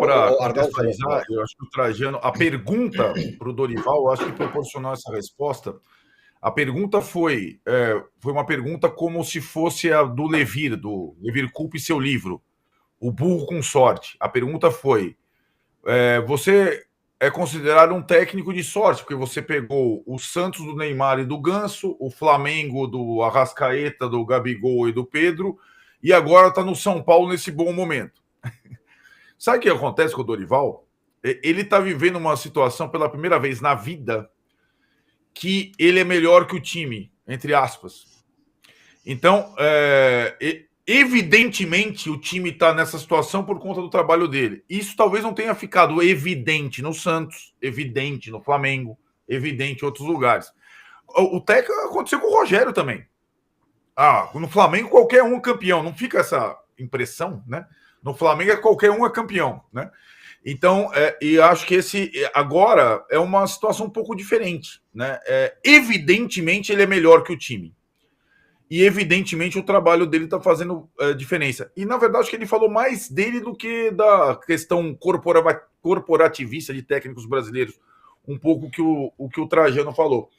para Arnaldo contextualizar, eu acho que o Trajano, a pergunta para o Dorival, eu acho que proporcionou essa resposta. A pergunta foi uma pergunta como se fosse a do Levir Coupe e seu livro, O Burro com Sorte. A pergunta foi: você é considerado um técnico de sorte, porque você pegou o Santos do Neymar e do Ganso, o Flamengo do Arrascaeta, do Gabigol e do Pedro, e agora está no São Paulo nesse bom momento. Sabe o que acontece com o Dorival? Ele está vivendo uma situação pela primeira vez na vida que ele é melhor que o time, entre aspas. Então, evidentemente, o time está nessa situação por conta do trabalho dele. Isso talvez não tenha ficado evidente no Santos, evidente no Flamengo, evidente em outros lugares. O técnico aconteceu com o Rogério também. No Flamengo qualquer um é campeão, não fica essa impressão, né? No Flamengo qualquer um é campeão, né? Então, e acho que esse agora é uma situação um pouco diferente, né? Evidentemente ele é melhor que o time. E evidentemente o trabalho dele está fazendo diferença. E na verdade acho que ele falou mais dele do que da questão corporativista de técnicos brasileiros, um pouco o que o Trajano falou.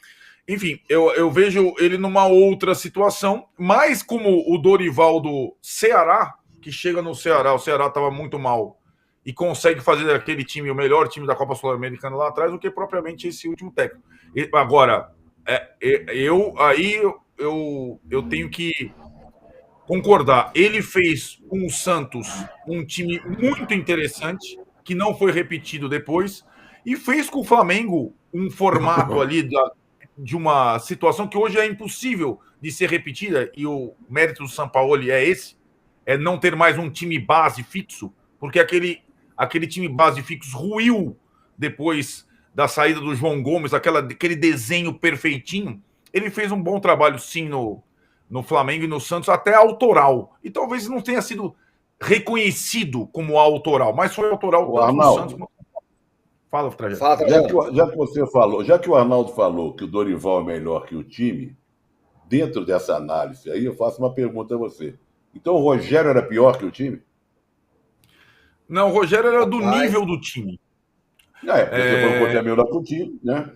Enfim, eu vejo ele numa outra situação, mais como o Dorival do Ceará, que chega no Ceará, o Ceará estava muito mal e consegue fazer aquele time, o melhor time da Copa Sul-Americana lá atrás, do que propriamente esse último técnico. Agora, eu tenho que concordar. Ele fez com o Santos um time muito interessante, que não foi repetido depois, e fez com o Flamengo um formato ali de uma situação que hoje é impossível de ser repetida, e o mérito do Sampaoli é esse, é não ter mais um time base fixo, porque aquele time base fixo ruiu depois da saída do João Gomes, aquele desenho perfeitinho. Ele fez um bom trabalho, sim, no Flamengo e no Santos, até autoral. E talvez não tenha sido reconhecido como autoral, mas foi autoral tanto no Santos quanto no Fala, Trajano. Já que você falou, já que o Arnaldo falou que o Dorival é melhor que o time, dentro dessa análise aí, eu faço uma pergunta a você. Então o Rogério era pior que o time? Não, o Rogério era do nível do time. Porque você falou que é melhor que o time, né?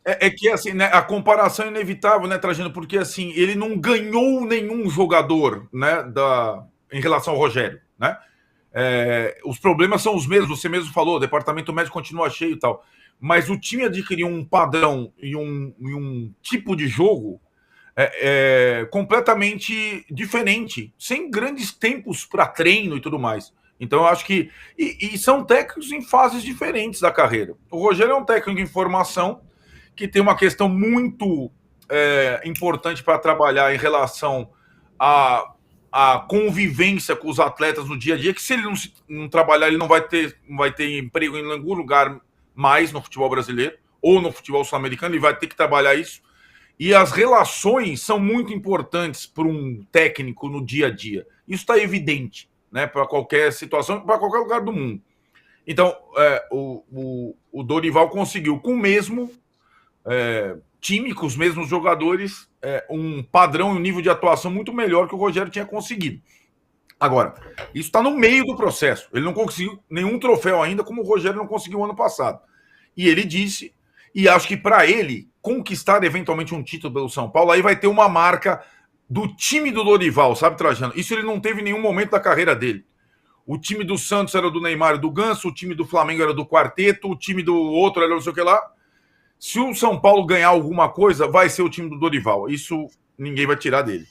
É que assim, né, a comparação é inevitável, né, Trajano? Porque assim, ele não ganhou nenhum jogador, né, em relação ao Rogério, né? Os problemas são os mesmos, você mesmo falou, o departamento médico continua cheio e tal. Mas o time adquiriu um padrão e um tipo de jogo completamente diferente, sem grandes tempos para treino e tudo mais. Então, eu acho que. E são técnicos em fases diferentes da carreira. O Rogério é um técnico em formação que tem uma questão muito importante para trabalhar em relação a convivência com os atletas no dia a dia, que se ele não trabalhar, ele não vai ter emprego em algum lugar mais no futebol brasileiro, ou no futebol sul-americano, ele vai ter que trabalhar isso. E as relações são muito importantes para um técnico no dia a dia. Isso está evidente, né, para qualquer situação, para qualquer lugar do mundo. Então, o Dorival conseguiu, com o mesmo time, com os mesmos jogadores, um padrão e um nível de atuação muito melhor que o Rogério tinha conseguido. Agora, isso está no meio do processo. Ele não conseguiu nenhum troféu ainda, como o Rogério não conseguiu ano passado. E ele disse, e acho que para ele conquistar eventualmente um título pelo São Paulo, aí vai ter uma marca do time do Dorival, sabe, Trajano? Isso ele não teve em nenhum momento da carreira dele. O time do Santos era do Neymar e do Ganso, o time do Flamengo era do Quarteto, o time do outro era não sei o que lá. Se o São Paulo ganhar alguma coisa, vai ser o time do Dorival. Isso ninguém vai tirar dele.